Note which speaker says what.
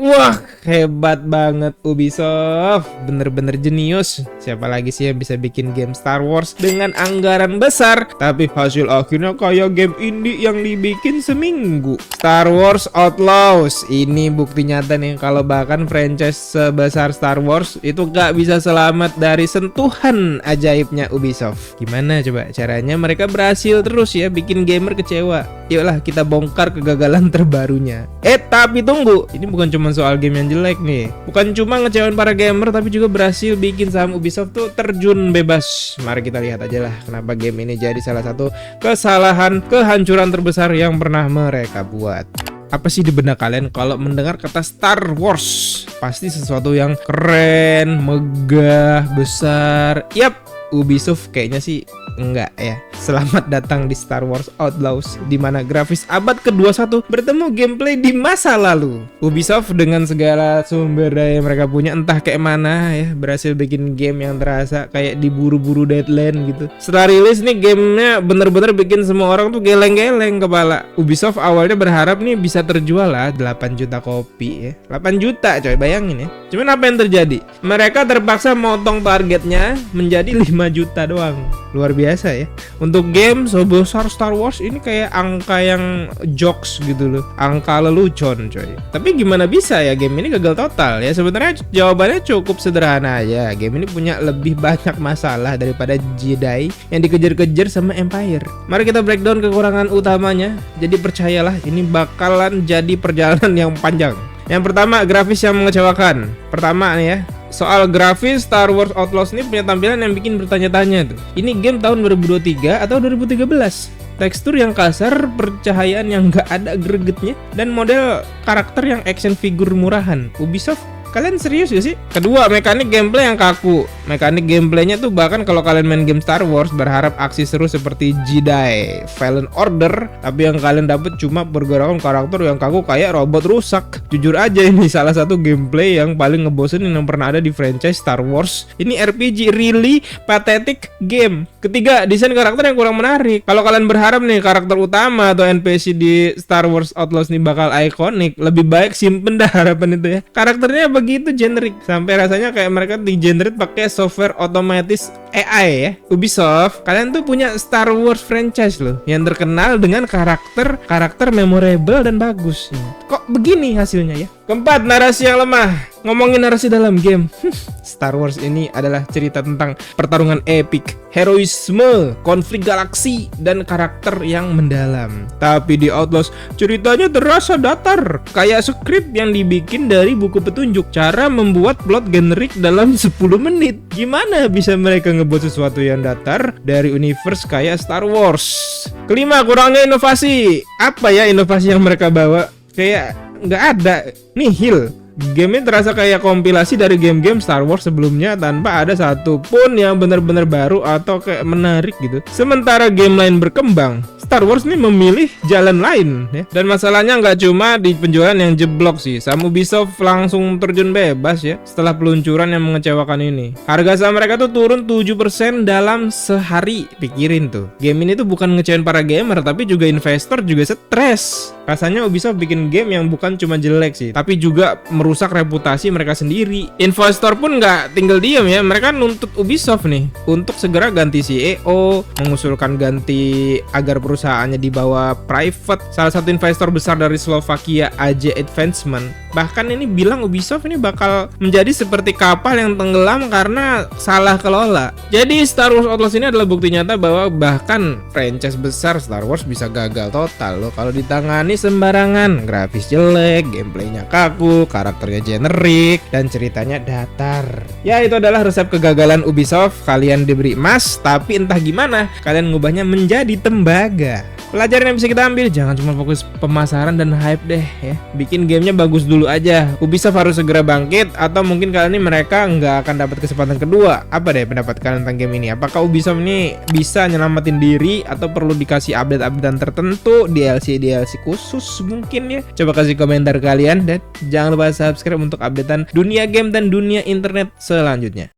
Speaker 1: Wah, hebat banget Ubisoft. Bener-bener jenius. Siapa lagi sih yang bisa bikin game Star Wars dengan anggaran besar, tapi hasil akhirnya kayak game indie yang dibikin seminggu. Star Wars Outlaws. Ini bukti nyata nih kalau bahkan franchise sebesar Star Wars itu gak bisa selamat dari sentuhan ajaibnya Ubisoft. Gimana coba caranya mereka berhasil terus ya bikin gamer kecewa? Yuklah kita bongkar kegagalan terbarunya. Tapi tunggu, ini bukan cuma soal game yang jelek nih. Bukan cuma ngecewain para gamer, tapi juga berhasil bikin saham Ubisoft tuh terjun bebas. Mari kita lihat aja lah kenapa game ini jadi salah satu kesalahan kehancuran terbesar yang pernah mereka buat. Apa sih di benak kalian kalau mendengar kata Star Wars? Pasti sesuatu yang keren, megah, besar. Yap, Ubisoft kayaknya sih enggak ya. Selamat datang di Star Wars Outlaws, di mana grafis abad ke-21 bertemu gameplay di masa lalu. Ubisoft dengan segala sumber daya yang mereka punya entah kayak mana ya, berhasil bikin game yang terasa kayak diburu-buru deadline gitu. Setelah rilis nih gamenya bener-bener bikin semua orang tuh geleng-geleng kepala. Ubisoft awalnya berharap nih bisa terjual lah 8 juta kopi ya. 8 juta coy, bayangin ya. Cuman apa yang terjadi? Mereka terpaksa motong targetnya menjadi 5 juta doang. Luar biasa ya. Untuk game sebesar Star Wars ini kayak angka yang jokes gitu loh. Angka lelucon coy. Tapi gimana bisa ya game ini gagal total ya? Sebenarnya jawabannya cukup sederhana aja. Game ini punya lebih banyak masalah daripada Jedi yang dikejar-kejar sama Empire. Mari kita breakdown kekurangan utamanya. Jadi percayalah ini bakalan jadi perjalanan yang panjang. Yang pertama, grafis yang mengecewakan. Pertama nih ya, soal grafis Star Wars Outlaws ini punya tampilan yang bikin bertanya-tanya tuh. Ini game tahun 2023 atau 2013? Tekstur yang kasar, percahayaan yang gak ada gregetnya, dan model karakter yang action figure murahan. Ubisoft, kalian serius gak sih? Kedua, mekanik gameplay yang kaku. Mekanik gameplaynya tuh bahkan kalau kalian main game Star Wars berharap aksi seru seperti Jedi Fallen Order, tapi yang kalian dapet cuma pergerakan karakter yang kaku kayak robot rusak. Jujur aja ini salah satu gameplay yang paling ngebosenin yang pernah ada di franchise Star Wars. Ini RPG really pathetic game. Ketiga, desain karakter yang kurang menarik. Kalau kalian berharap nih karakter utama atau NPC di Star Wars Outlaws nih bakal ikonik, lebih baik simpen dah harapan itu ya. Karakternya begitu generik sampai rasanya kayak mereka di-generate pakai software otomatis AI ya. Ubisoft, kalian tuh punya Star Wars franchise loh yang terkenal dengan karakter memorable dan bagus. Kok begini hasilnya ya? Keempat, narasi yang lemah. Ngomongin narasi dalam game, Star Wars ini adalah cerita tentang pertarungan epik, heroisme, konflik galaksi, dan karakter yang mendalam. Tapi di Outlaws, ceritanya terasa datar, kayak skrip yang dibikin dari buku petunjuk. Cara membuat plot generik dalam 10 menit. Gimana bisa mereka ngebuat sesuatu yang datar dari universe kayak Star Wars? Kelima, kurangnya inovasi. Apa ya inovasi yang mereka bawa? Kayak nggak ada, nihil. Game ini terasa kayak kompilasi dari game-game Star Wars sebelumnya tanpa ada satupun yang benar-benar baru atau kayak menarik gitu. Sementara game lain berkembang, Star Wars ini memilih jalan lain ya. Dan masalahnya nggak cuma di penjualan yang jeblok sih. Sama Ubisoft langsung terjun bebas ya setelah peluncuran yang mengecewakan ini. Harga saham mereka tuh turun 7% dalam sehari. Pikirin tuh. Game ini tuh bukan ngecewain para gamer tapi juga investor juga stres. Rasanya Ubisoft bikin game yang bukan cuma jelek sih, tapi juga merusak reputasi mereka sendiri. Investor pun nggak tinggal diam ya, mereka nuntut Ubisoft nih untuk segera ganti CEO, mengusulkan ganti agar perusahaannya dibawa private. Salah satu investor besar dari Slovakia, AJ Advancement, bahkan ini bilang Ubisoft ini bakal menjadi seperti kapal yang tenggelam karena salah kelola. Jadi Star Wars Outlaws ini adalah bukti nyata bahwa bahkan franchise besar Star Wars bisa gagal total loh kalau ditangani sembarangan. Grafis jelek, gameplaynya kaku, karakternya generik, dan ceritanya datar. Ya, itu adalah resep kegagalan Ubisoft. Kalian diberi emas, tapi entah gimana kalian ngubahnya menjadi tembaga. Pelajaran yang bisa kita ambil, jangan cuma fokus pemasaran dan hype deh ya. Bikin gamenya bagus dulu aja. Ubisoft harus segera bangkit, atau mungkin kali ini mereka nggak akan dapat kesempatan kedua. Apa deh pendapat kalian tentang game ini? Apakah Ubisoft ini bisa nyelamatin diri atau perlu dikasih update-updatean tertentu, DLC khusus mungkin ya? Coba kasih komentar kalian dan jangan lupa subscribe untuk updatean dunia game dan dunia internet selanjutnya.